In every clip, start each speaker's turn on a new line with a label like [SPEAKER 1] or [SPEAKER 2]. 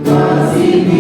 [SPEAKER 1] Quase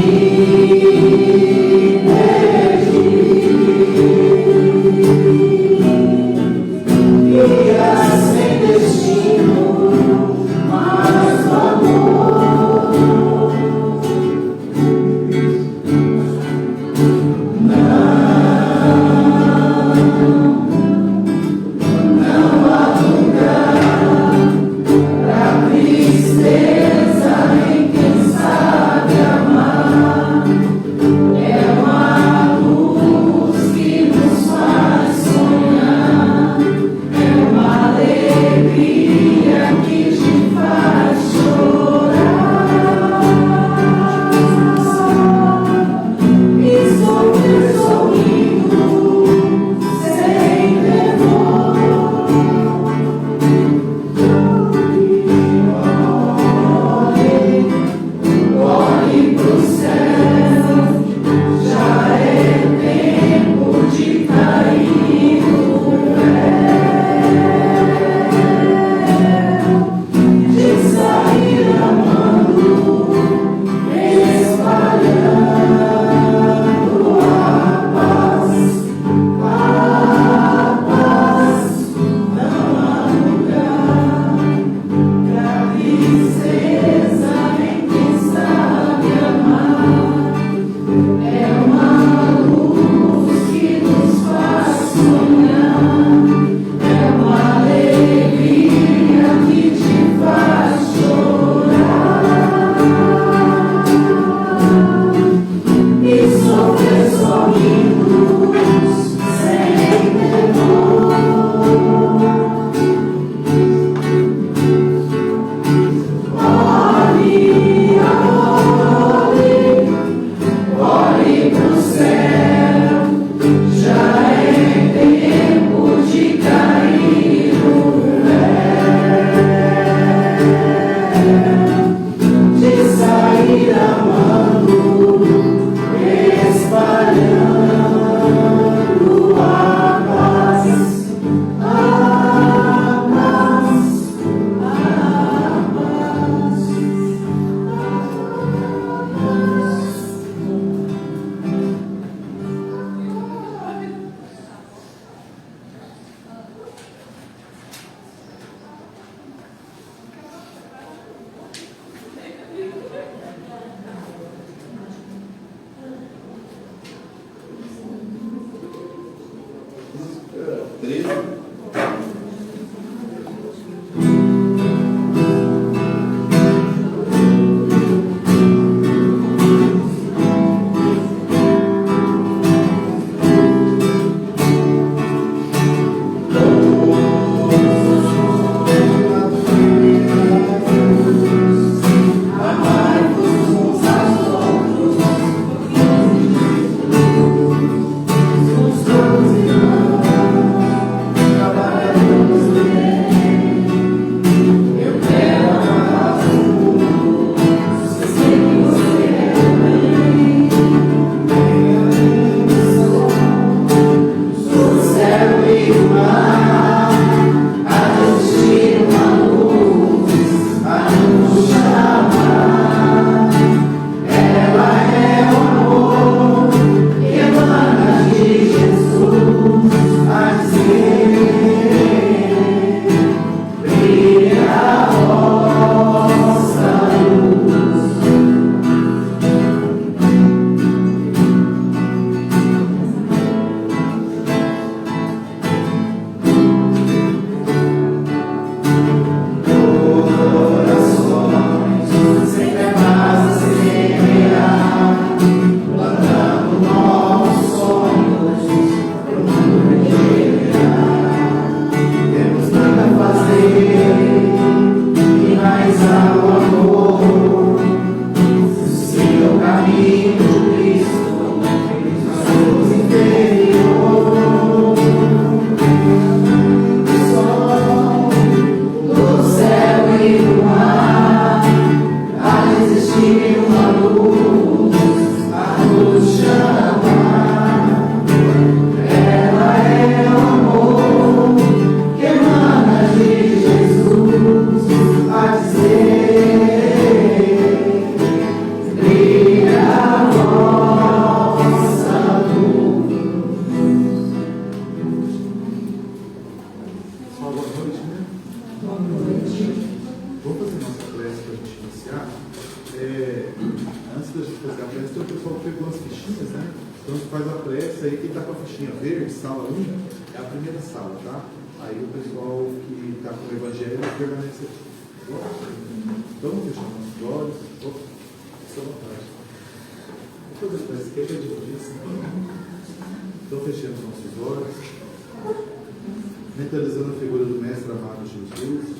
[SPEAKER 1] Mentalizando a figura do Mestre amado Jesus,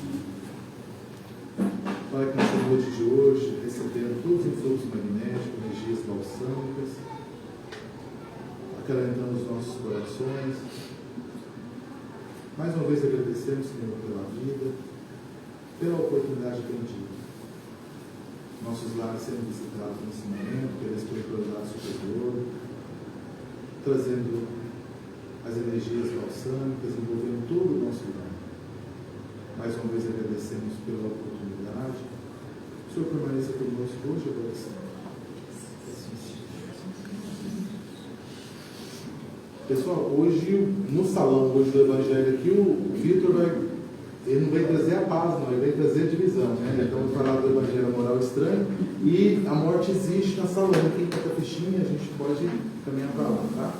[SPEAKER 1] Pai, que nessa noite de hoje, recebendo todos os influxos magnéticos, energias balsâmicas, acalentando os nossos corações, mais uma vez agradecemos, Senhor, pela vida, pela oportunidade atendida. Nossos lares sendo visitados nesse momento, pela espiritualidade superior, trazendo as energias balsâmicas, envolvendo todo o nosso lar. Mais uma vez agradecemos pela oportunidade. O Senhor permaneça conosco hoje e agora sempre. Pessoal, hoje no salão hoje do Evangelho aqui, o Vitor ele não vai trazer a paz, não, ele vai trazer a divisão, né? Então vamos falar do Evangelho Moral Estranho e a morte existe na salão. Quem está com a fichinha, a gente pode caminhar para lá, tá?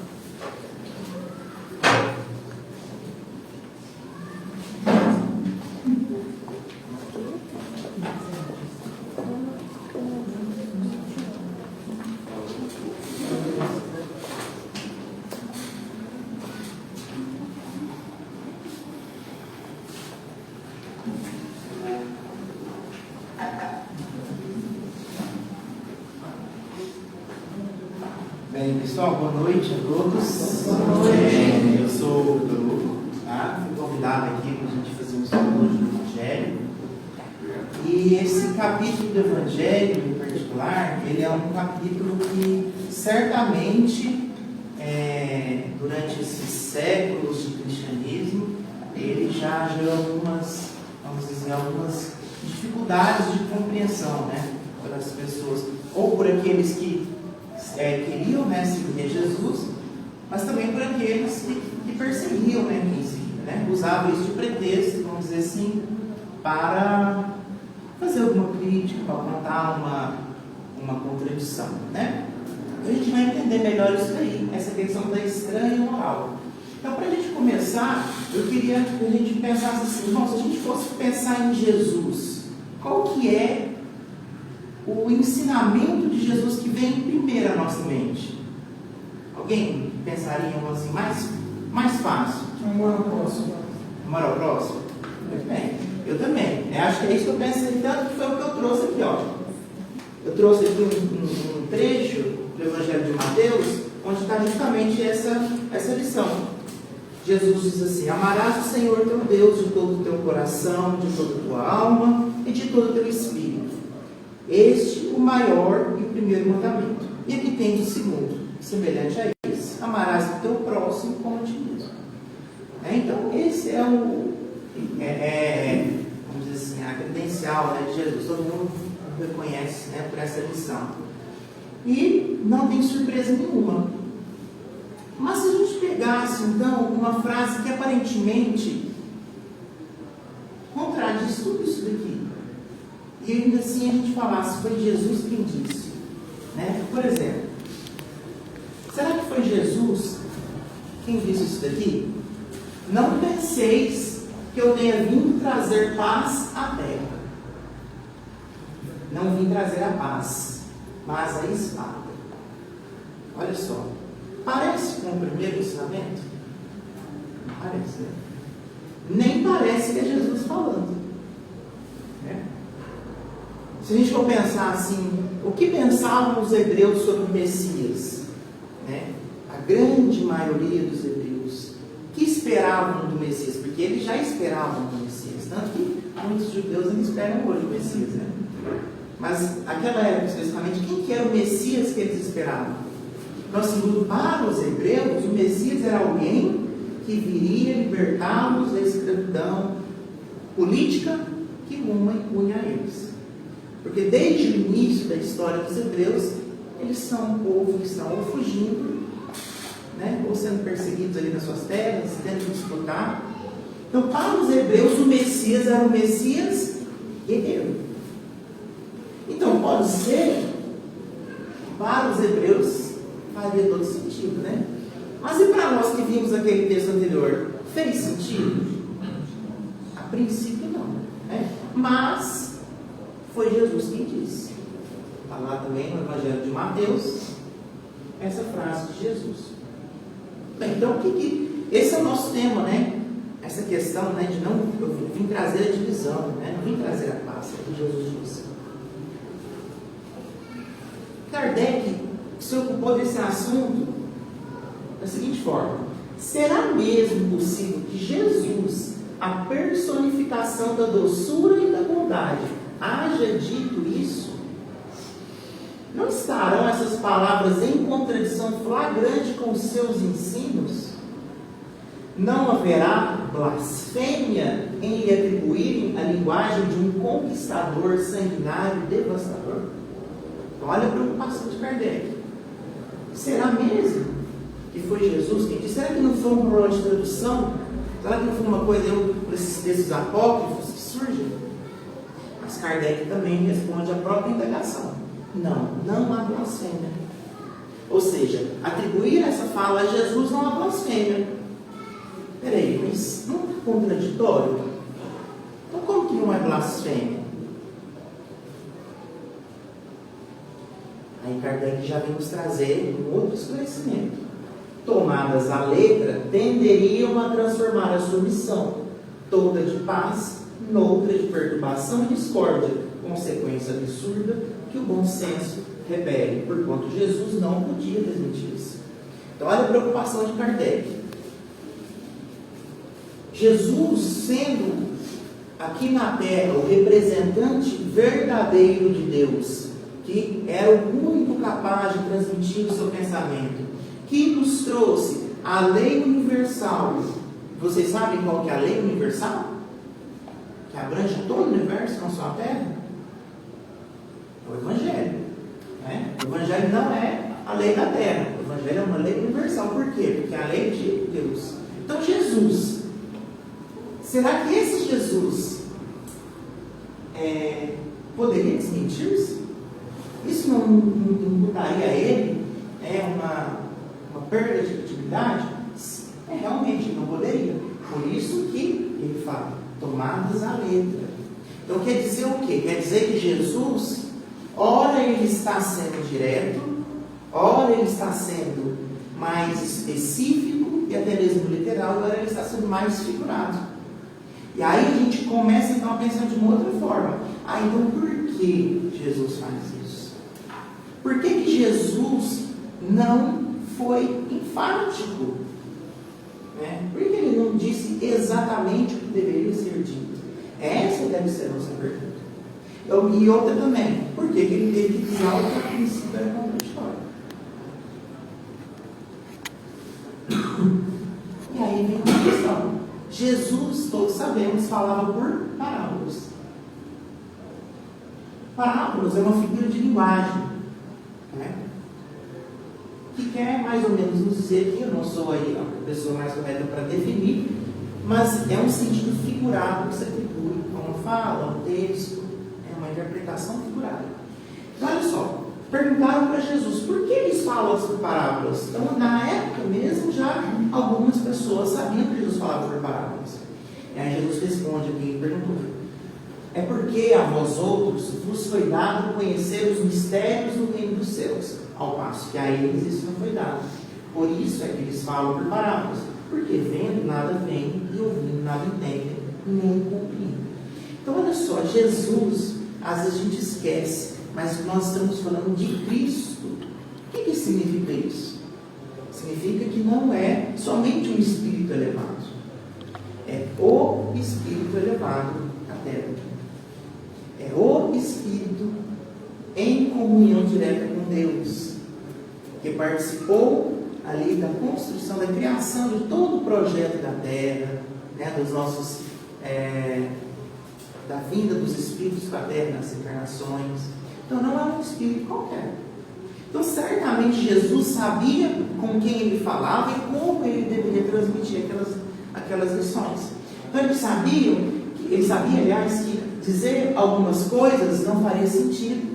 [SPEAKER 2] Pessoal, boa noite a todos. Eu sou o Bruno, tá? Fui convidado aqui para a gente fazer um estudo do Evangelho. E esse capítulo do Evangelho, em particular, ele é um capítulo que certamente, durante esses séculos de cristianismo, ele já gerou algumas, vamos dizer, algumas dificuldades de compreensão, né? Para as pessoas, ou por aqueles que queriam, né, seguir Jesus, mas também por aqueles que perseguiam, né, quem seguia, né? Usavam isso de pretexto, vamos dizer assim, para fazer alguma crítica, para apontar uma contradição, né? A gente vai entender melhor isso daí, essa questão da estranha moral. Então, para a gente começar, eu queria que a gente pensasse assim, bom, se a gente fosse pensar em Jesus, qual que é o ensinamento de Jesus que vem primeiro à nossa mente? Alguém pensaria em algo assim mais fácil?
[SPEAKER 3] Amor ao próximo.
[SPEAKER 2] Amor ao próximo? Muito bem. Eu também. Acho que é isso que eu pensei tanto, que foi o que eu trouxe aqui, ó. Eu trouxe aqui um trecho do Evangelho de Mateus, onde está justamente essa lição. Jesus diz assim: amarás o Senhor teu Deus de todo o teu coração, de toda a tua alma e de todo o teu espírito. Este o maior e o primeiro mandamento. E aqui tem o segundo, semelhante a esse: amarás o teu próximo como a ti mesmo. Então, esse é vamos dizer assim, a credencial, né, de Jesus. Todo mundo reconhece, né, por essa lição. E não tem surpresa nenhuma. Mas se a gente pegasse, então, uma frase que aparentemente contradiz tudo isso daqui, e ainda assim a gente falasse, foi Jesus quem disse, né? Por exemplo, será que foi Jesus quem disse isso daqui? Não penseis que eu tenha vindo trazer paz à terra. Não vim trazer a paz, mas a espada. Olha só, parece com o primeiro ensinamento? Não parece, né? Nem parece que é Jesus falando, né? Se a gente for pensar assim, o que pensavam os hebreus sobre o Messias? Né? A grande maioria dos hebreus, o que esperavam do Messias? Porque eles já esperavam do Messias, tanto que muitos judeus ainda esperam hoje o Messias, né? Mas naquela época, especificamente, quem que era o Messias que eles esperavam? Então, assim, para os hebreus, o Messias era alguém que viria libertá-los da escravidão política que uma impunha a eles. Porque desde o início da história dos hebreus, eles são um povo que estão ou fugindo, né, ou sendo perseguidos ali nas suas terras, tendo que disputar. Então, para os hebreus, o Messias era o Messias guerreiro. Então, pode ser, para os hebreus, faria todo sentido, né? Mas e para nós que vimos aquele texto anterior, fez sentido? A princípio não, né? Mas foi Jesus quem disse. Está lá também no Evangelho de Mateus, essa frase de Jesus. Bem, então, esse é o nosso tema, né? Essa questão, né, de não, eu vim trazer a divisão, né? Não vim trazer a paz, é o que Jesus disse. Kardec se ocupou desse assunto da seguinte forma: será mesmo possível que Jesus, a personificação da doçura e da bondade, haja dito isso? Não estarão essas palavras em contradição flagrante com os seus ensinos? Não haverá blasfêmia em lhe atribuírem a linguagem de um conquistador sanguinário e devastador? Olha a preocupação de Kardec. Será mesmo que foi Jesus quem disse? Será que não foi um problema de tradução? Será que não foi uma coisa desses textos apócrifos que surgem? Mas Kardec também responde à própria indagação. Não há blasfêmia. Ou seja, atribuir essa fala a Jesus não há blasfêmia. Peraí, mas não é contraditório? Então como que não é blasfêmia? Aí Kardec já vem nos trazer um outro esclarecimento. Tomadas a letra, tenderiam a transformar a sua missão, toda de paz, noutra de perturbação e discórdia, consequência absurda que o bom senso revele, porquanto Jesus não podia transmitir isso. Então, olha a preocupação de Kardec. Jesus, sendo aqui na Terra o representante verdadeiro de Deus, que era o único capaz de transmitir o seu pensamento, que nos trouxe a lei universal. Vocês sabem qual que é a lei universal? Que abrange todo o universo, não só a Terra? É o Evangelho. Né? O Evangelho não é a lei da Terra. O Evangelho é uma lei universal. Por quê? Porque é a lei de Deus. Então, Jesus, será que esse Jesus poderia desmentir-se? Isso não imputaria a ele uma perda de credibilidade? Realmente não poderia. Por isso que ele fala, tomadas a letra. Então quer dizer o quê? Quer dizer que Jesus, ora ele está sendo direto, ora ele está sendo mais específico e até mesmo literal, ora ele está sendo mais figurado. E aí a gente começa então a pensar de uma outra forma. Então por que Jesus faz isso? Por que Jesus não foi enfático? Né? Por que ele não disse exatamente o que deveria ser dito? Essa deve ser a nossa pergunta. E outra também, por que ele teve que criar outra princípio era contraditório? E aí vem uma questão. Jesus, todos sabemos, falava por parábolas. Parábolas é uma figura de linguagem, né? Que quer mais ou menos nos dizer que eu não sou aí a pessoa mais correta para definir, mas é um sentido figurado que se atribui a uma fala, a um texto, é uma interpretação figurada. Então, olha só, perguntaram para Jesus, por que eles falam por parábolas? Então, na época mesmo, já algumas pessoas sabiam que Jesus falava por parábolas. E aí Jesus responde aqui, perguntou, é porque a vós outros vos foi dado conhecer os mistérios do reino dos céus, ao passo que a eles isso não foi dado. Por isso é que eles falam por parábolas, porque vendo nada veem e ouvindo nada entendem, nem compreendem. Então olha só, Jesus às vezes a gente esquece, mas nós estamos falando de Cristo. O que significa isso? Significa que não é somente um espírito elevado, é o espírito elevado à terra. É o espírito em comunhão direta com Deus, que participou ali da construção, da criação de todo o projeto da terra, né, dos nossos, da vinda dos espíritos para a terra nas encarnações. Então não é um espírito qualquer. Então certamente Jesus sabia com quem ele falava e como ele deveria transmitir aquelas lições. Então ele sabia, aliás, que dizer algumas coisas não faria sentido.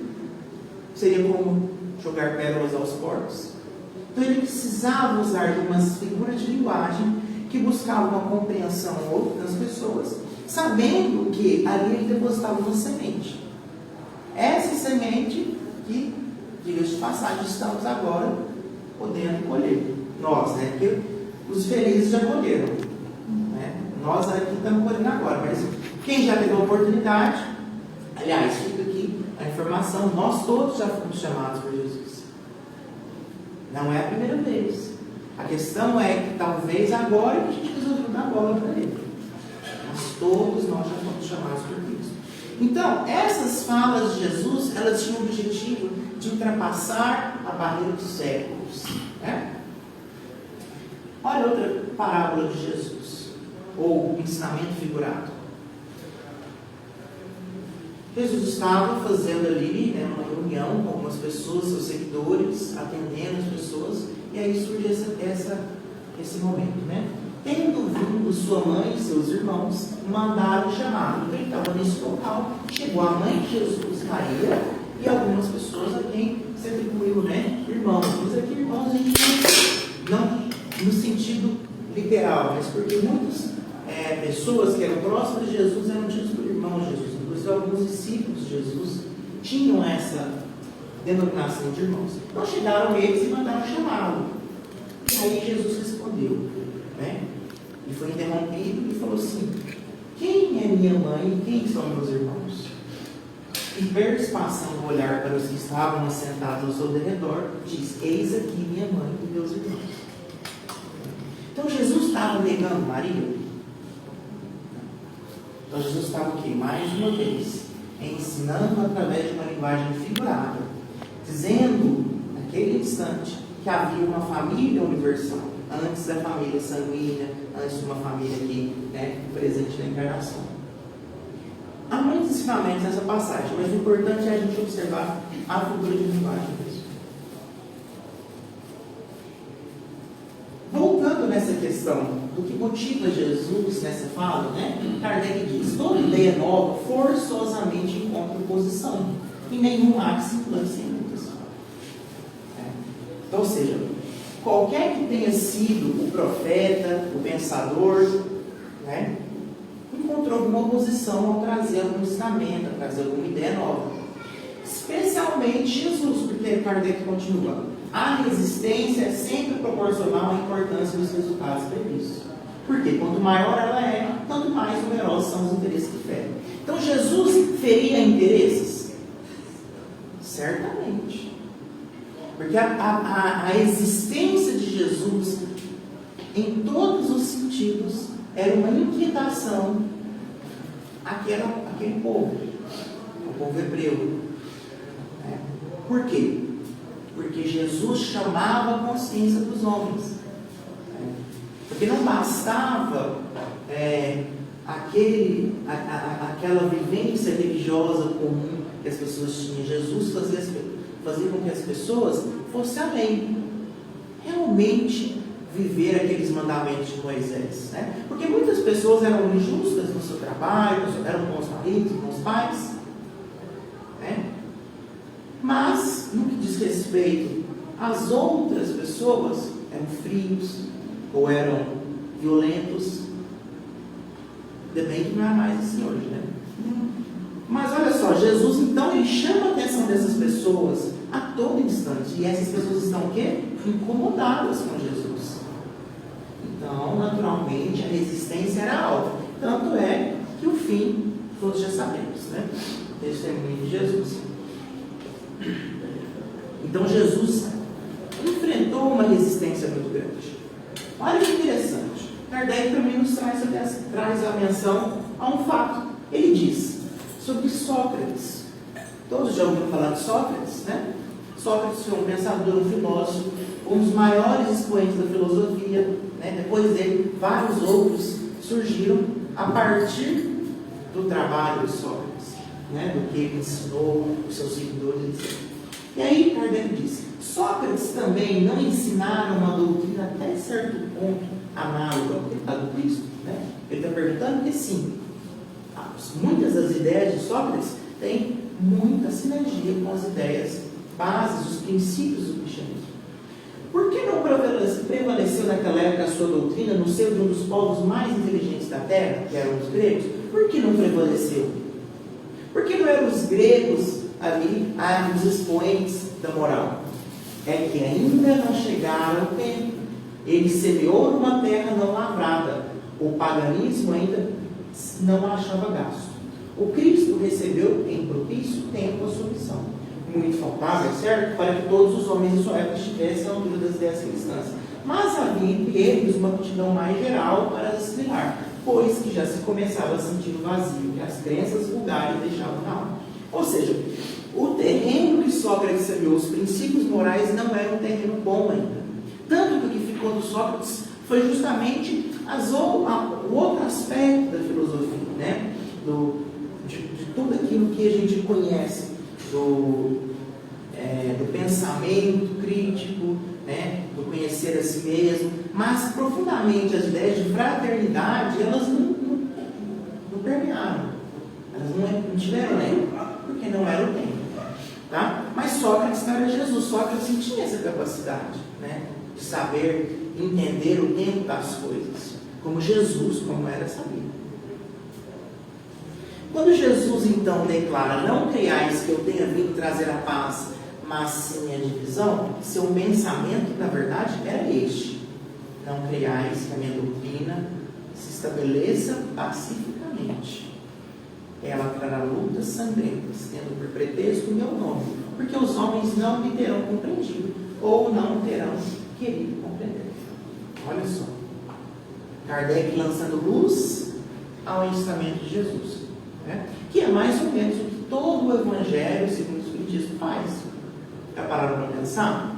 [SPEAKER 2] Seria como jogar pérolas aos porcos. Então ele precisava usar de umas figuras de linguagem que buscavam uma compreensão outra das pessoas, sabendo que ali ele depositava uma semente. Essa semente que, diga-se de passagem, estamos agora podendo colher. Nós, né? Porque os felizes já colheram. Né? Nós aqui estamos colhendo agora, mas quem já teve a oportunidade, aliás, fica aqui a informação, nós todos já fomos chamados por Jesus. Não é a primeira vez. A questão é que talvez agora a gente resolveu dar bola para ele. Mas todos nós já fomos chamados por Cristo. Então, essas falas de Jesus, elas tinham o objetivo de ultrapassar a barreira dos séculos. Né? Olha outra parábola de Jesus, ou ensinamento figurado. Jesus estava fazendo ali, né, uma reunião com algumas pessoas, seus seguidores, atendendo as pessoas, e aí surge esse momento, né? Tendo vindo sua mãe e seus irmãos, mandaram chamá-lo. Então ele estava nesse local, chegou a mãe de Jesus, Maria, e algumas pessoas a quem se atribuiu, né, irmãos. Mas aqui irmãos a gente não no sentido literal, mas porque muitas pessoas que eram próximas de Jesus eram tidos por irmãos de Jesus. Alguns discípulos de Jesus tinham essa denominação de irmãos. Então chegaram eles e mandaram chamá-lo. E aí Jesus respondeu, né? E foi interrompido e falou assim: quem é minha mãe e quem são meus irmãos? E perspassando o olhar para os que estavam assentados ao seu derredor, diz: eis aqui minha mãe e meus irmãos. Então Jesus estava negando Maria? Então Jesus estava aqui, mais uma vez, ensinando através de uma linguagem figurada, dizendo, naquele instante, que havia uma família universal, antes da família sanguínea, antes de uma família aqui, né, presente na encarnação. Há muitos ensinamentos nessa passagem, mas o importante é a gente observar a figura de linguagem mesmo. Voltando nessa questão do que motiva Jesus nessa fala, né? Kardec diz: toda ideia nova forçosamente encontra oposição, e nenhum ato se implante sem lutas. Então, ou seja, qualquer que tenha sido o profeta, o pensador, né, encontrou alguma oposição ao trazer algum ensinamento, a trazer alguma ideia nova. Especialmente Jesus, porque Kardec continua: a resistência é sempre proporcional à importância dos resultados previstos. Porque quanto maior ela é, tanto mais numerosos são os interesses que ferem. Então Jesus feria interesses? Certamente. Porque a existência de Jesus, em todos os sentidos, era uma inquietação àquele povo, o povo hebreu. Por quê? Porque Jesus chamava a consciência dos homens. Porque não bastava aquela vivência religiosa comum que as pessoas tinham. Jesus fazia com que as pessoas fossem além, realmente viver aqueles mandamentos de Moisés. Né? Porque muitas pessoas eram injustas no seu trabalho, eram bons maridos, bons pais. Né? Mas, no que diz respeito às outras pessoas, eram frios ou eram violentos. Ainda bem que não é mais assim hoje, né? Mas olha só, Jesus então ele chama a atenção dessas pessoas a todo instante. E essas pessoas estão o quê? Incomodadas com Jesus. Então, naturalmente, a resistência era alta. Tanto é que o fim todos já sabemos, né? Testemunho de Jesus. Então Jesus enfrentou uma resistência muito grande. Olha que interessante. Kardec também nos traz a menção a um fato. Ele diz sobre Sócrates. Todos já ouviram falar de Sócrates, né? Sócrates foi um pensador, um filósofo, um dos maiores expoentes da filosofia, né? Depois dele, vários outros surgiram a partir do trabalho de Sócrates, né? Do que ele ensinou os seus seguidores, etc. E aí Kardec disse: Sócrates também não ensinaram uma doutrina até certo ponto análoga à do Cristo, né? Ele está perguntando que sim, muitas das ideias de Sócrates têm muita sinergia com as ideias bases, os princípios do cristianismo. Por que não prevaleceu naquela época a sua doutrina no seio de um dos povos mais inteligentes da terra, que eram os gregos? Por que não prevaleceu? Por que não eram os gregos ali, os expoentes da moral? É que ainda não chegaram o tempo. Ele semeou numa terra não lavrada. O paganismo ainda não achava gasto. O Cristo recebeu em propício tempo a sua missão. Muito faltava, é certo? Para que todos os homens de sua época estivessem à altura das ideias cristãs. Mas havia entre eles uma multidão mais geral para assimilar, pois que já se começava a sentir o vazio que as crenças vulgares deixavam na alma. Ou seja, o terreno que Sócrates semeou, os princípios morais, não era um terreno bom ainda. Tanto que o que ficou do Sócrates foi justamente o outro aspecto da filosofia, né? De tudo aquilo que a gente conhece, do pensamento crítico, né? Do conhecer a si mesmo, mas profundamente as ideias de fraternidade, elas não permearam, elas não tiveram tempo, porque não era o tempo. Tá? Mas Sócrates não era Jesus. Sócrates não tinha essa capacidade, né? De saber entender o tempo das coisas, como Jesus, como era sabido. Quando Jesus então declara: não creiais que eu tenha vindo trazer a paz, mas sim a divisão, seu pensamento, na verdade, era este: não creiais que a minha doutrina se estabeleça pacificamente. Ela trará lutas sangrentas, tendo por pretexto o meu nome, porque os homens não me terão compreendido, ou não terão querido compreender. Olha só, Kardec lançando luz ao ensinamento de Jesus, né? Que é mais ou menos o que todo o Evangelho segundo o Espiritismo faz. Já pararam para pensar?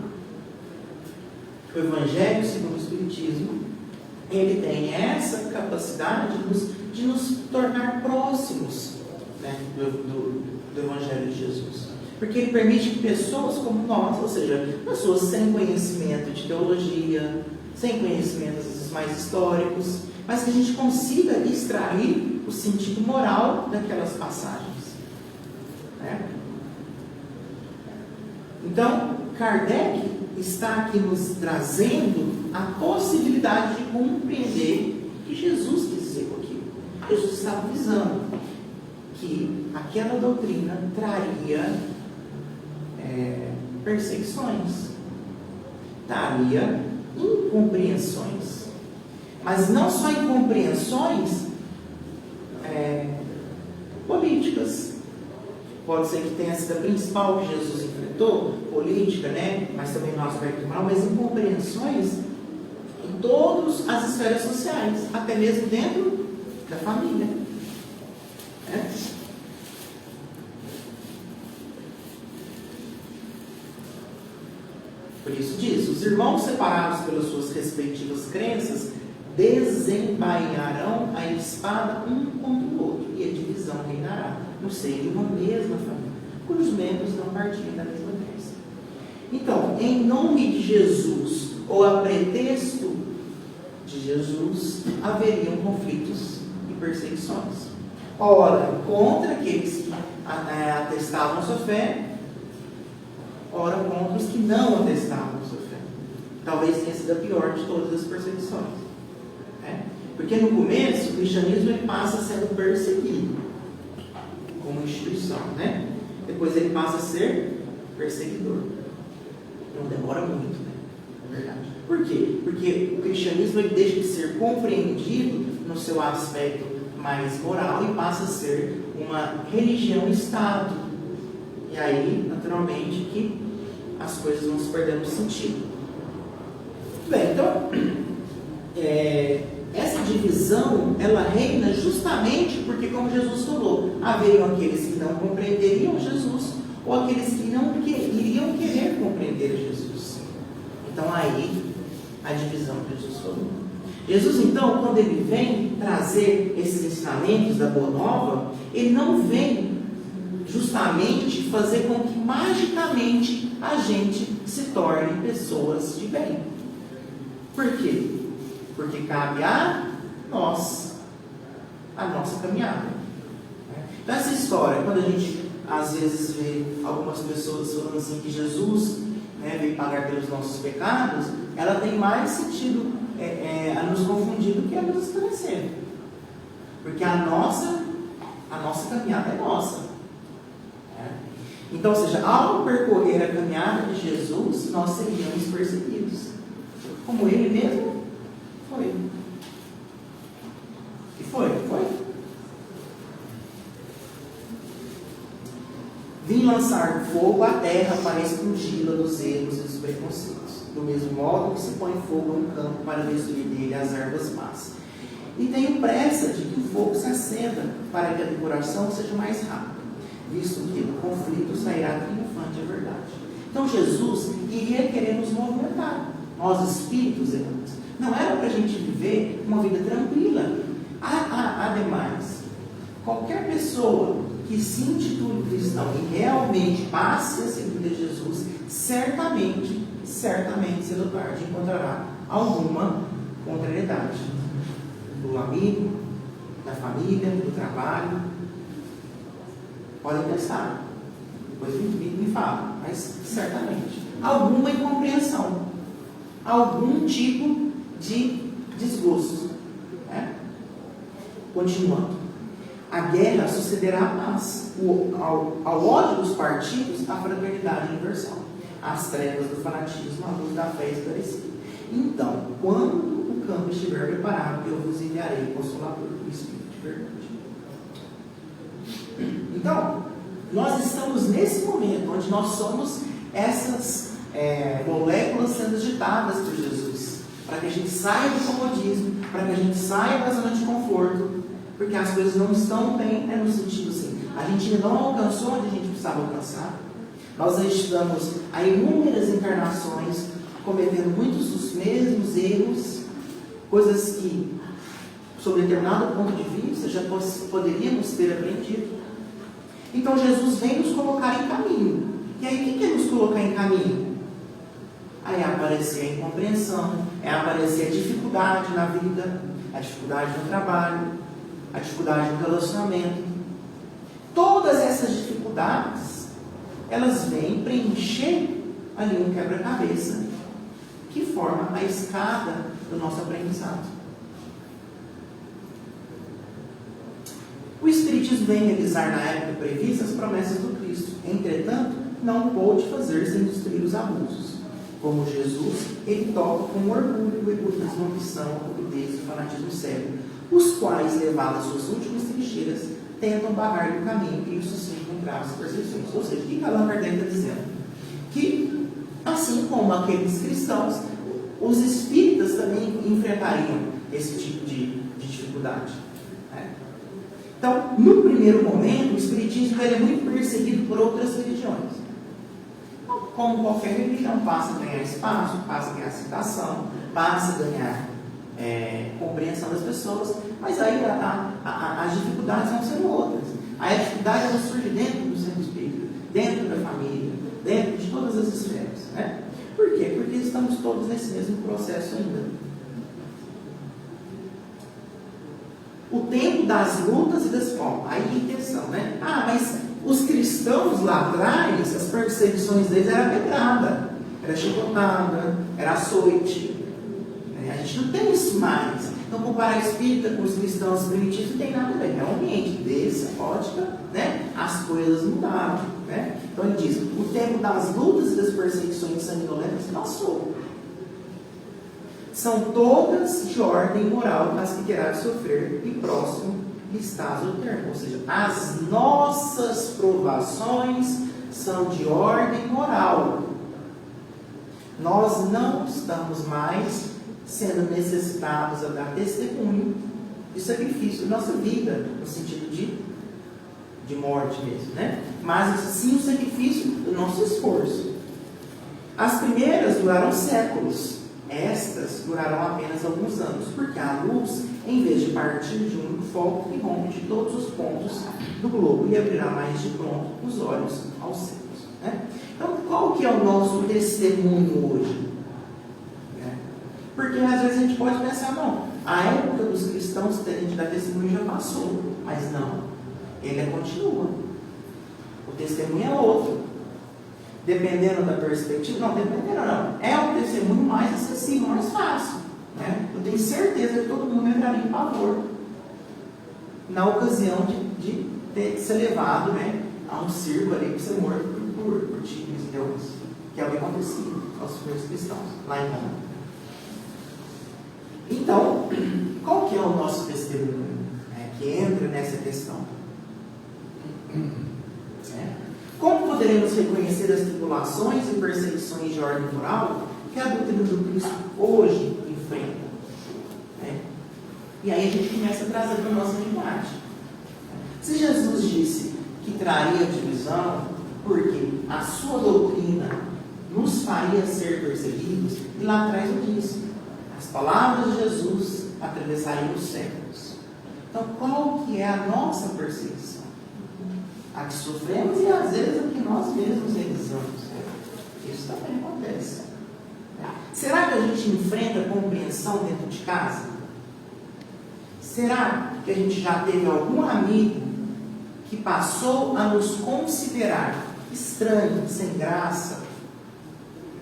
[SPEAKER 2] O Evangelho segundo o Espiritismo, ele tem essa capacidade de nos tornar próximos, né, do Evangelho de Jesus. Porque ele permite que pessoas como nós, ou seja, pessoas sem conhecimento de teologia, sem conhecimento às vezes mais históricos, mas que a gente consiga extrair o sentido moral daquelas passagens, né? Então, Kardec está aqui nos trazendo a possibilidade de compreender o que Jesus quis dizer com aquilo. Jesus estava avisando que aquela doutrina traria perseguições, traria incompreensões, mas não só incompreensões políticas. Pode ser que tenha sido a principal que Jesus enfrentou, política, né? Mas também no aspecto moral, mas incompreensões em todas as esferas sociais, até mesmo dentro da família, né? Por isso diz: os irmãos separados pelas suas respectivas crenças desembainharão a espada um contra o outro, e a divisão reinará no seio de uma mesma família, cujos membros não partilham da mesma crença. Então, em nome de Jesus, ou a pretexto de Jesus, haveriam conflitos e perseguições. Ora, contra aqueles que atestavam sua fé, ora contra os que não atestavam sua fé. Talvez tenha sido a pior de todas as perseguições, né? Porque no começo o cristianismo ele passa sendo perseguido como instituição, né? Depois ele passa a ser perseguidor. Não demora muito, né? É verdade. Por quê? Porque o cristianismo ele deixa de ser compreendido no seu aspecto mais moral e passa a ser uma religião-estado. E aí, naturalmente, que as coisas vão se perdendo sentido. Bem, então, essa divisão, ela reina justamente porque, como Jesus falou, haveriam aqueles que não compreenderiam Jesus, ou aqueles que não iriam querer compreender Jesus. Então, aí, a divisão que Jesus falou. Jesus, então, quando ele vem trazer esses ensinamentos da Boa Nova, ele não vem justamente fazer com que magicamente a gente se torne pessoas de bem. Por quê? Porque cabe a nós a nossa caminhada. Então essa história, quando a gente às vezes vê algumas pessoas falando assim que Jesus veio pagar pelos nossos pecados, ela tem mais sentido a nos confundir do que a nos esclarecer. Porque a nossa caminhada é nossa. Então, ou seja, ao percorrer a caminhada de Jesus, nós seríamos perseguidos. Como ele mesmo foi. E foi. Vim lançar fogo à terra para explodir-la dos erros e dos preconceitos. Do mesmo modo que se põe fogo no campo para destruir dele as ervas más. E tenho pressa de que o fogo se acenda, para que a decoração seja mais rápida, visto que do conflito sairá triunfante a verdade. Então Jesus iria querer nos movimentar, nós espíritos errantes. Não era para a gente viver uma vida tranquila. Ademais, qualquer pessoa que se intitule cristão e realmente passe a seguir Jesus, certamente, cedo ou tarde, encontrará alguma contrariedade do amigo, da família, do trabalho. Podem pensar, depois me fala, mas certamente alguma incompreensão, algum tipo de desgosto. Continuando, a guerra sucederá a paz, ao ódio dos partidos, a fraternidade universal, as trevas do fanatismo, a luz da fé esclarecida. Então, quando o campo estiver preparado, eu vos enviarei o Consolador, o Espírito de verdade. Então, nós estamos nesse momento onde nós somos essas moléculas sendo agitadas por Jesus, para que a gente saia do comodismo, para que a gente saia da zona de conforto, porque as coisas não estão bem, no sentido assim, a gente ainda não alcançou onde a gente precisava alcançar. Nós estamos há inúmeras encarnações cometendo muitos dos mesmos erros, coisas que, sob determinado ponto de vista, já poderíamos ter aprendido. Então Jesus vem nos colocar em caminho. E aí o que é nos colocar em caminho? Aí é aparecer a incompreensão, é aparecer a dificuldade na vida, a dificuldade no trabalho, a dificuldade no relacionamento. Todas essas dificuldades, elas vêm preencher ali um quebra-cabeça que forma a escada do nosso aprendizado. O Espiritismo vem realizar na época prevista as promessas do Cristo. Entretanto, não pôde fazer sem destruir os abusos. Como Jesus, ele toca com orgulho o egoísmo, a ambição, a cupidez e o fanatismo cego, os quais, levados às suas últimas trincheiras, tentam barrar o caminho que lhes suscitam graves perseguições. Ou seja, o que Allan Kardec está dizendo? Que, assim como aqueles cristãos, os espíritas também enfrentariam esse tipo de dificuldade. Então, no primeiro momento, o espiritismo é muito perseguido por outras religiões. Como qualquer religião, passa a ganhar espaço, passa a ganhar aceitação, passa a ganhar compreensão das pessoas, mas aí as dificuldades vão sendo outras. A dificuldade ela surge dentro do centro espírita, dentro da família, dentro de todas as esferas. Por quê? Porque estamos todos nesse mesmo processo ainda. O tempo das lutas e das formas. Aí a intenção, mas os cristãos lá atrás, as perseguições deles era pedrada, era chicotada, era açoite. A gente não tem isso mais. Então, comparar espírita com os cristãos primitivos não tem nada a ver. É um ambiente desse, ótica, as coisas mudaram. Então ele diz: o tempo das lutas e das perseguições sanguinolentas passou. São todas de ordem moral as que terá de sofrer, e próximo listás o termo. Ou seja, as nossas provações são de ordem moral. Nós não estamos mais sendo necessitados a dar testemunho de sacrifício da nossa vida, no sentido de morte mesmo, né? Mas sim o sacrifício do nosso esforço. As primeiras duraram séculos, estas durarão apenas alguns anos, porque a luz, em vez de partir de um único foco, irrompe de todos os pontos do globo e abrirá mais de pronto os olhos aos céus, né? Então, qual que é o nosso testemunho hoje? Porque às vezes a gente pode pensar, não, a época dos cristãos terem de dar testemunho já passou, mas não, ele continua. O testemunho é outro. Dependendo da perspectiva, não, é um testemunho mais acessível, mais fácil, né? Eu tenho certeza que todo mundo entraria em pavor na ocasião de ter ser levado, né, a um circo ali para ser morto por tigres e leões, que é o que acontecia aos primeiros cristãos lá em Roma. Então, qual que é o nosso testemunho, né, que entra nessa questão? Como poderemos reconhecer as tribulações e perseguições de ordem moral que a doutrina do Cristo hoje enfrenta? E aí a gente começa a trazer para a nossa realidade. Se Jesus disse que traria divisão, porque a sua doutrina nos faria ser perseguidos, e lá atrás eu disse, as palavras de Jesus atravessariam os séculos. Então, qual que é a nossa perseguição? A que sofremos e às vezes a que nós mesmos realizamos. Isso também acontece. Será que a gente enfrenta compreensão dentro de casa? Será que a gente já teve algum amigo que passou a nos considerar estranho, sem graça,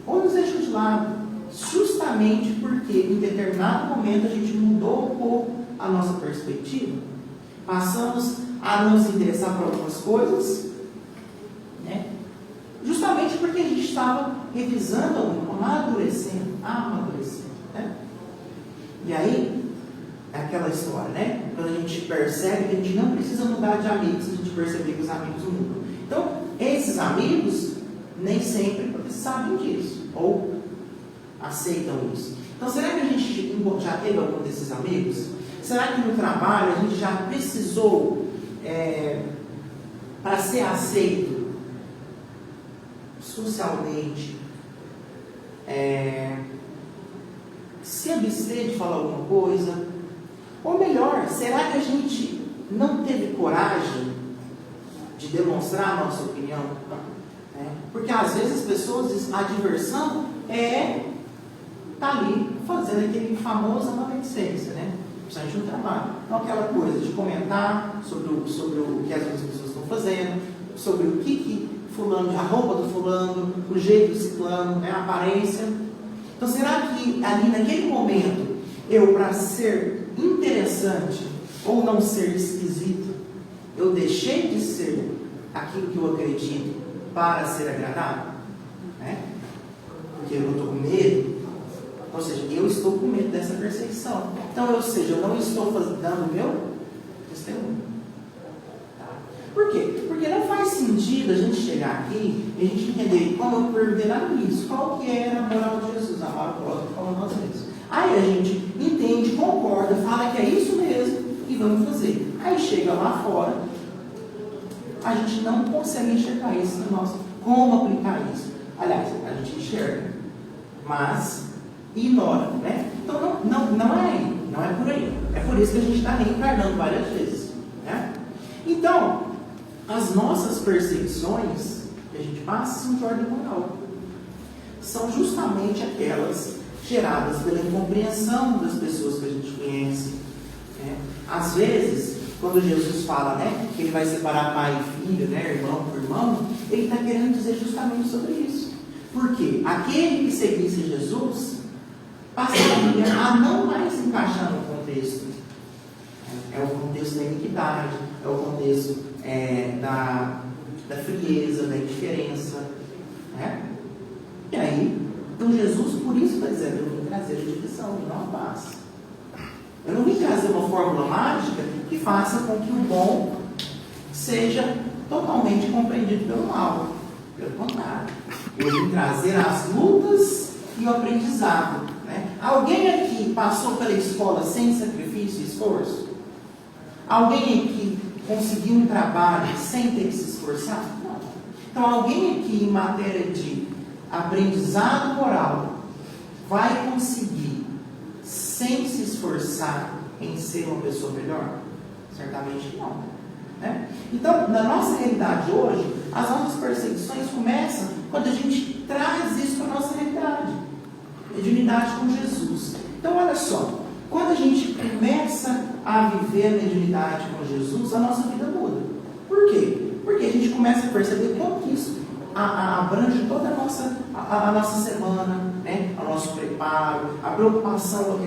[SPEAKER 2] ou nos deixou de lado, justamente porque em determinado momento a gente mudou um pouco a nossa perspectiva? Passamos a nos interessar por algumas coisas, né? Justamente porque a gente estava revisando, amadurecendo, né? E aí, é aquela história, né? Quando a gente percebe que a gente não precisa mudar de amigos, a gente percebe que os amigos mudam. Então, esses amigos nem sempre sabem disso, ou aceitam isso. Então, será que a gente já teve algum desses amigos? Será que no trabalho a gente já precisou, para ser aceito socialmente, se abster de falar alguma coisa? Ou melhor, será que a gente não teve coragem de demonstrar a nossa opinião? Porque às vezes as pessoas dizem, a diversão está ali fazendo aquele famoso maledicência, né? Principalmente no trabalho. Então, aquela coisa de comentar sobre o que as outras pessoas estão fazendo, sobre o que fulano, a roupa do fulano, o jeito do ciclano, a aparência. Então, será que ali naquele momento, eu, para ser interessante ou não ser esquisito, eu deixei de ser aquilo que eu acredito para ser agradável? Porque eu estou com medo. Ou seja, eu estou com medo dessa perseguição. Então, ou seja, eu não estou dando o meu testemunho. Por quê? Porque não faz sentido a gente chegar aqui e a gente entender, como eu perguntei lá no início, qual que era a moral de Jesus, amar o próximo como nós mesmos. Aí a gente entende, concorda, fala que é isso mesmo e vamos fazer. Aí chega lá fora, a gente não consegue enxergar isso no nosso. Como aplicar isso? Aliás, a gente enxerga, mas ignora, né? Então não é por aí. É por isso que a gente está reencarnando várias vezes, né? Então, as nossas perseguições que a gente passa são de ordem moral. São justamente aquelas geradas pela incompreensão das pessoas que a gente conhece, né? Às vezes, quando Jesus fala, né, que ele vai separar pai e filho, né, irmão por irmão, ele está querendo dizer justamente sobre isso. Porque aquele que seguisse Jesus passaria a não mais encaixar no contexto. É o contexto da iniquidade, é o contexto da frieza, da indiferença, né? E aí, então Jesus, por isso está dizendo, eu vim trazer a divisão, não a paz. Eu não vim trazer uma fórmula mágica que faça com que o bom seja totalmente compreendido pelo mal. Pelo contrário, eu vim trazer as lutas e o aprendizado. Né? Alguém aqui passou pela escola sem sacrifício e esforço? Alguém aqui conseguiu um trabalho sem ter que se esforçar? Não. Então, alguém aqui em matéria de aprendizado moral vai conseguir sem se esforçar em ser uma pessoa melhor? Certamente não. Né? Então, na nossa realidade hoje, as nossas perseguições começam quando a gente traz isso para a nossa realidade, de unidade com Jesus. Então, olha só, quando a gente começa a viver a mediunidade com Jesus, a nossa vida muda. Por quê? Porque a gente começa a perceber como que isso abrange toda a nossa semana, né? O nosso preparo, a preocupação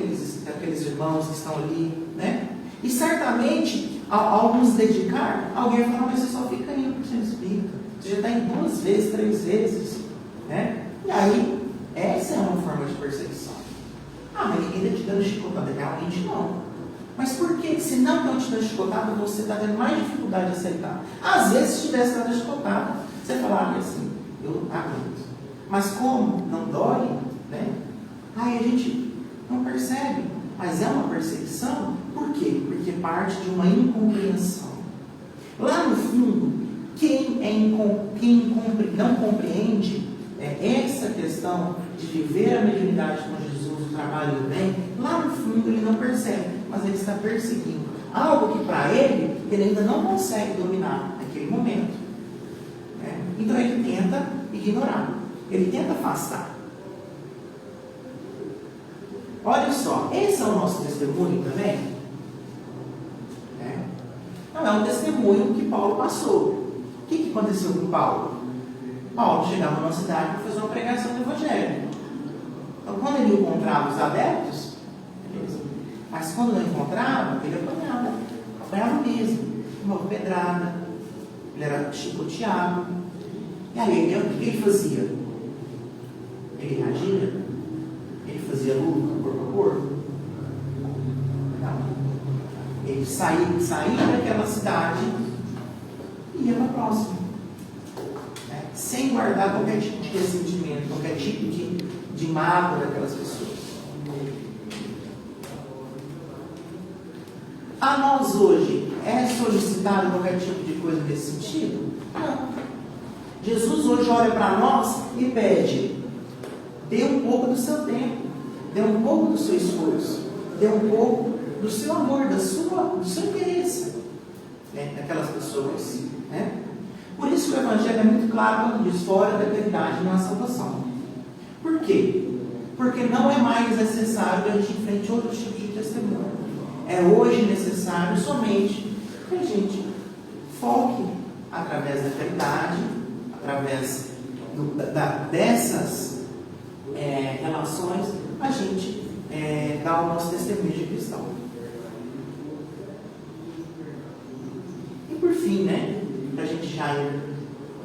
[SPEAKER 2] daqueles irmãos que estão ali, né? E certamente, ao nos dedicar, alguém vai falar, mas você só fica indo para o centro espírita, você já está indo 2 vezes, 3 vezes, né? E aí, essa é uma forma de perseguição. Ah, mas ninguém está te dando chicotada. Realmente não. Mas por que, se não estão te dando chicotada, você está tendo mais dificuldade de aceitar? Às vezes, se tivesse dado chicotada, você falaria assim, eu aguento. Mas como não dói, né? Aí a gente não percebe. Mas é uma perseguição. Por quê? Porque parte de uma incompreensão. Lá no fundo, quem não compreende essa questão de viver a mediunidade com Jesus, o trabalho do bem, lá no fundo ele não percebe, mas ele está perseguindo algo que para ele ainda não consegue dominar naquele momento. Né? Então ele tenta ignorar, ele tenta afastar. Olha só, esse é o nosso testemunho também. Não é um testemunho que Paulo passou. O que aconteceu com Paulo? Paulo chegava numa cidade para fazer uma pregação do Evangelho. Então, quando ele encontrava os adeptos, beleza. Mas quando não encontrava, ele apanhava mesmo, uma pedrada, ele era chicoteado. E aí, o que ele fazia? Ele reagia? Ele fazia luta corpo a corpo? Não. Ele saía daquela cidade e ia para a próxima. Sem guardar qualquer tipo de ressentimento, qualquer tipo de mágoa daquelas pessoas. A nós hoje é solicitado qualquer tipo de coisa nesse sentido? Não. Jesus hoje olha para nós e pede: dê um pouco do seu tempo, dê um pouco do seu esforço, dê um pouco do seu amor, do seu interesse, né, naquelas pessoas. Né? Por isso que o Evangelho é muito claro quando diz: fora da caridade não há salvação. Por quê? Porque não é mais necessário que a gente enfrente outro tipo de testemunho. É hoje necessário somente que a gente foque através da caridade, através dessas relações, a gente dá o nosso testemunho de cristão. E por fim, né? Para a gente já ir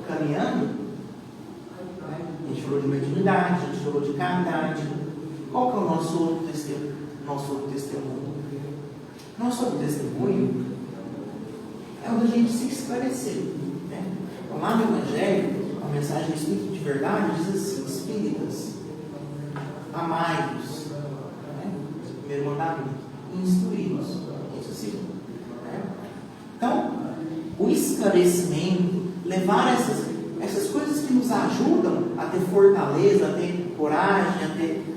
[SPEAKER 2] caminhando, né? A gente falou de mediunidade, a gente falou de caridade. Qual que é o nosso outro testemunho? Nosso outro testemunho é o da gente se esclarecer. Né? Então, lá no Evangelho, a mensagem do Espírito de verdade diz assim: espíritas, amai-vos, né? Primeiro mandamento, instruí-los. Isso assim. Né? Então, o esclarecimento, levar essas coisas que nos ajudam a ter fortaleza, a ter coragem,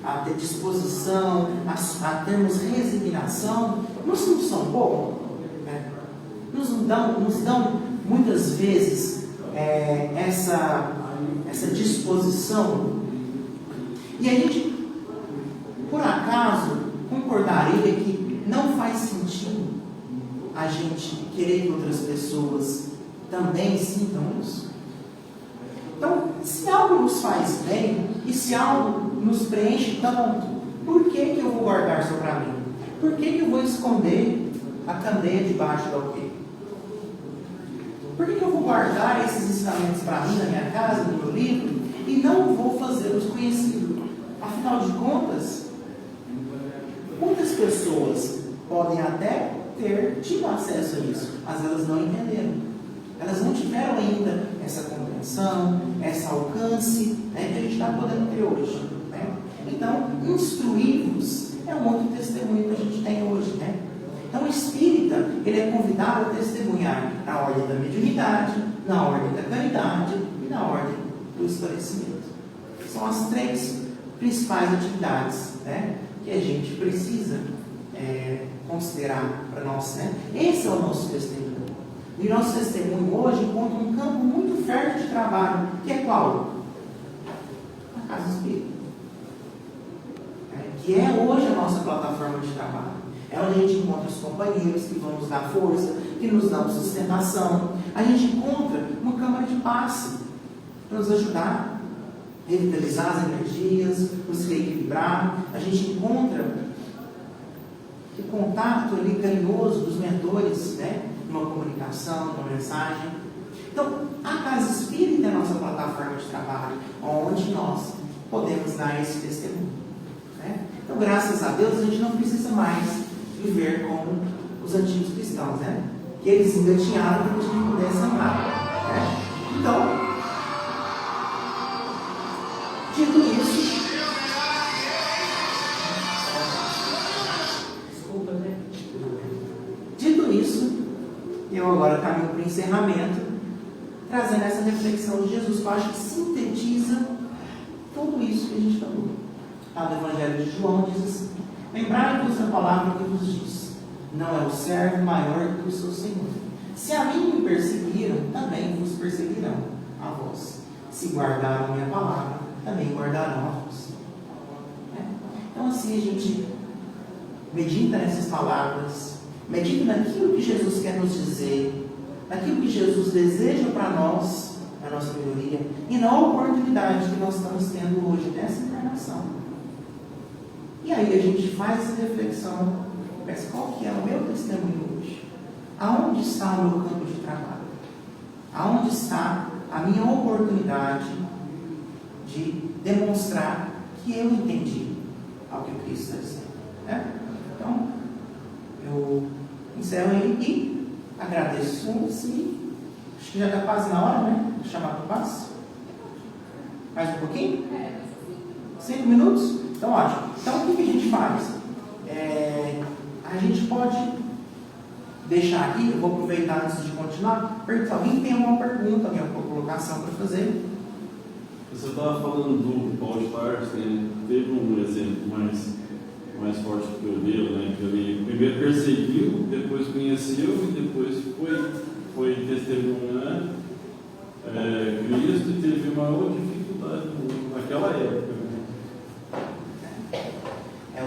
[SPEAKER 2] a ter disposição, a termos resignação, não são bons, né? Nos dão muitas vezes essa disposição. E a gente, por acaso, concordaria que não faz sentido a gente querer que outras pessoas também sintam isso? Então, se algo nos faz bem e se algo nos preenche tanto, por que eu vou guardar só para mim? Por que eu vou esconder a candeia debaixo do alqueire? Por que eu vou guardar esses ensinamentos para mim, na minha casa, no meu livro, e não vou fazê-los conhecidos? Afinal de contas, muitas pessoas podem até ter tido acesso a isso, mas elas não entenderam. Elas não tiveram ainda essa compreensão, esse alcance, né, que a gente está podendo ter hoje. Né? Então, instruí-vos é um outro testemunho que a gente tem hoje. Né? Então, o espírita, ele é convidado a testemunhar na ordem da mediunidade, na ordem da caridade e na ordem do esclarecimento. São as três principais atividades, né, que a gente precisa considerar para nós. Né? Esse é o nosso testemunho. E o nosso testemunho hoje encontra um campo muito fértil de trabalho, que é qual? A Casa Espírita. Que é hoje a nossa plataforma de trabalho. É onde a gente encontra os companheiros que vão nos dar força, que nos dão sustentação. A gente encontra uma câmara de passe para nos ajudar a revitalizar as energias, nos reequilibrar. A gente encontra o contato ali carinhoso dos mentores, né? Numa comunicação, numa mensagem. Então, a Casa Espírita é a nossa plataforma de trabalho, onde nós podemos dar esse testemunho. Né? Então, graças a Deus, a gente não precisa mais viver como os antigos cristãos, né? Que eles engatinharam para que a gente pudesse andar. Né? Então, dito isso, eu agora caminho para o encerramento, trazendo essa reflexão de Jesus, que eu acho que sintetiza tudo isso que a gente falou. Lá no Evangelho de João diz assim: lembrai-vos da palavra que vos diz, não é o servo maior que o seu Senhor. Se a mim me perseguiram, também vos perseguirão a vós. Se guardaram a minha palavra, também guardarão a vós. Então assim a gente medita nessas palavras, medita naquilo que Jesus quer nos dizer, naquilo que Jesus deseja para nós, na nossa melhoria, e na oportunidade que nós estamos tendo hoje nessa encarnação. E aí a gente faz essa reflexão, pensa, qual que é o meu testemunho hoje? Aonde está o meu campo de trabalho? Aonde está a minha oportunidade de demonstrar que eu entendi ao que Cristo está dizendo? Né? Então, eu encerro aí e agradeço. Acho que já está quase na hora, né? Vou chamar para o passo. Mais um pouquinho? 5 minutos? Então, ótimo. Então, o que a gente faz? A gente pode deixar aqui, eu vou aproveitar antes de continuar, perguntar, alguém tem alguma pergunta, alguma colocação para fazer?
[SPEAKER 3] Você estava falando do Paulo de Tarso, né? Teve um exemplo mais forte do que o dele, né? Que ele primeiro perseguiu, depois conheceu e depois foi testemunhar Cristo e teve uma outra dificuldade naquela época.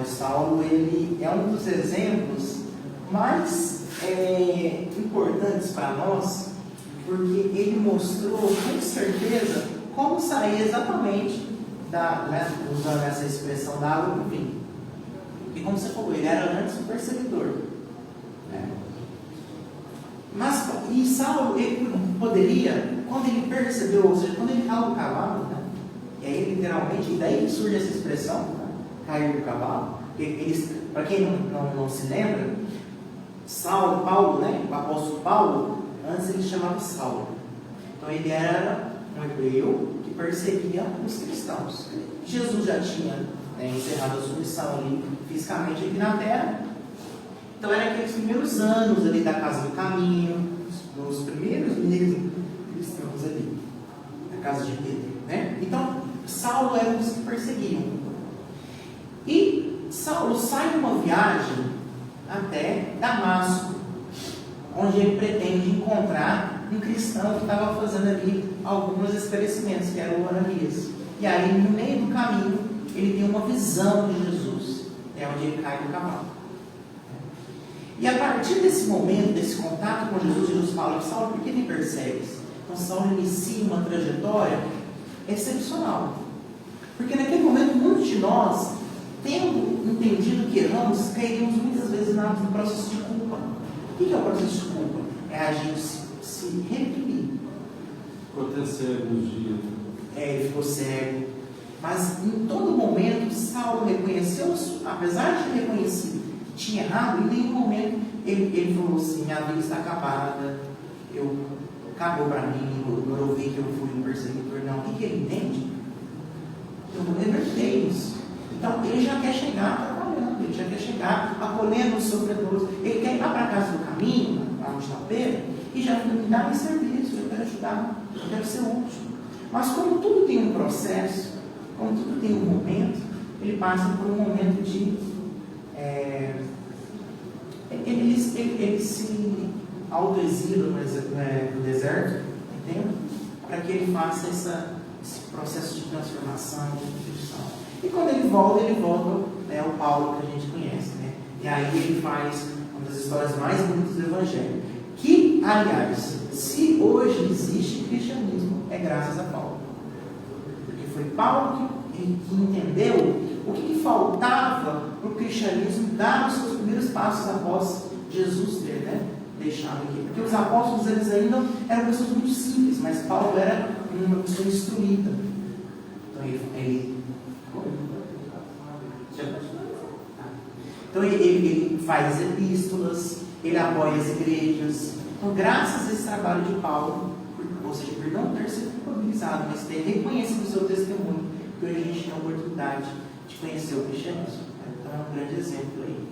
[SPEAKER 2] O Saulo, ele é um dos exemplos mais importantes para nós, porque ele mostrou com certeza como sair exatamente usando essa expressão da água para o vinho. E como você falou, ele era antes um perseguidor. E Saulo, ele poderia, quando ele percebeu, ou seja, quando ele caiu do cavalo, né? E aí literalmente, e daí surge essa expressão, né? Cair do cavalo. Para quem não se lembra, Paulo, né? O apóstolo Paulo, antes ele chamava Saulo. Então ele era um hebreu que perseguia os cristãos. Jesus já tinha encerrado a sua missão ali fisicamente aqui na terra. Então eram aqueles primeiros anos ali da Casa do Caminho, nos primeiros meses cristãos ali, na casa de Pedro, né? Então Saulo era um dos que perseguiam. E Saulo sai numa viagem até Damasco, onde ele pretende encontrar um cristão que estava fazendo ali alguns esclarecimentos, que era o Ananias. E aí, no meio do caminho, ele tem uma visão de Jesus, onde ele cai do cavalo. E a partir desse momento, desse contato com Jesus, Jesus fala: Saulo, por que me persegues? Então Saulo inicia uma trajetória excepcional, porque naquele momento muitos de nós, tendo entendido que erramos, caímos muitas vezes no processo de culpa. O que é o processo de culpa? É a gente se reprimir.
[SPEAKER 3] Ficou até cego nos dias.
[SPEAKER 2] Ele ficou cego. Mas em todo momento, Saulo reconheceu, apesar de ter reconhecido que tinha errado, em nenhum momento ele falou assim: minha vida está acabada, acabou para mim, eu vi que eu fui um perseguidor. Não, o que ele entende? Eu vou reverter isso. Então ele já quer chegar trabalhando, ele já quer chegar acolhendo os sofredores, ele quer ir lá para a casa do caminho, lá onde está Pedro, e já me dar um serviço, eu quero ajudar, eu quero ser útil. Mas como tudo tem um processo, como tudo tem um momento, ele passa por um momento de ele se autoexila no deserto, entende? Para que ele faça esse processo de transformação, de instituição. E quando ele volta o Paulo que a gente conhece, né? E aí ele faz uma das histórias mais bonitas do Evangelho. Que, aliás, se hoje existe cristianismo, é graças a Paulo. Porque foi Paulo que entendeu o que faltava para o cristianismo dar os seus primeiros passos após Jesus ter, né, deixado aqui. Porque os apóstolos, eles ainda eram pessoas muito simples, mas Paulo era uma pessoa instruída. Então ele faz epístolas, ele apoia as igrejas. Então, graças a esse trabalho de Paulo, ou seja, por não ter sido culpabilizado, mas ter reconhecido o seu testemunho, que hoje a gente tem a oportunidade de conhecer o cristianismo. Então é um grande exemplo aí.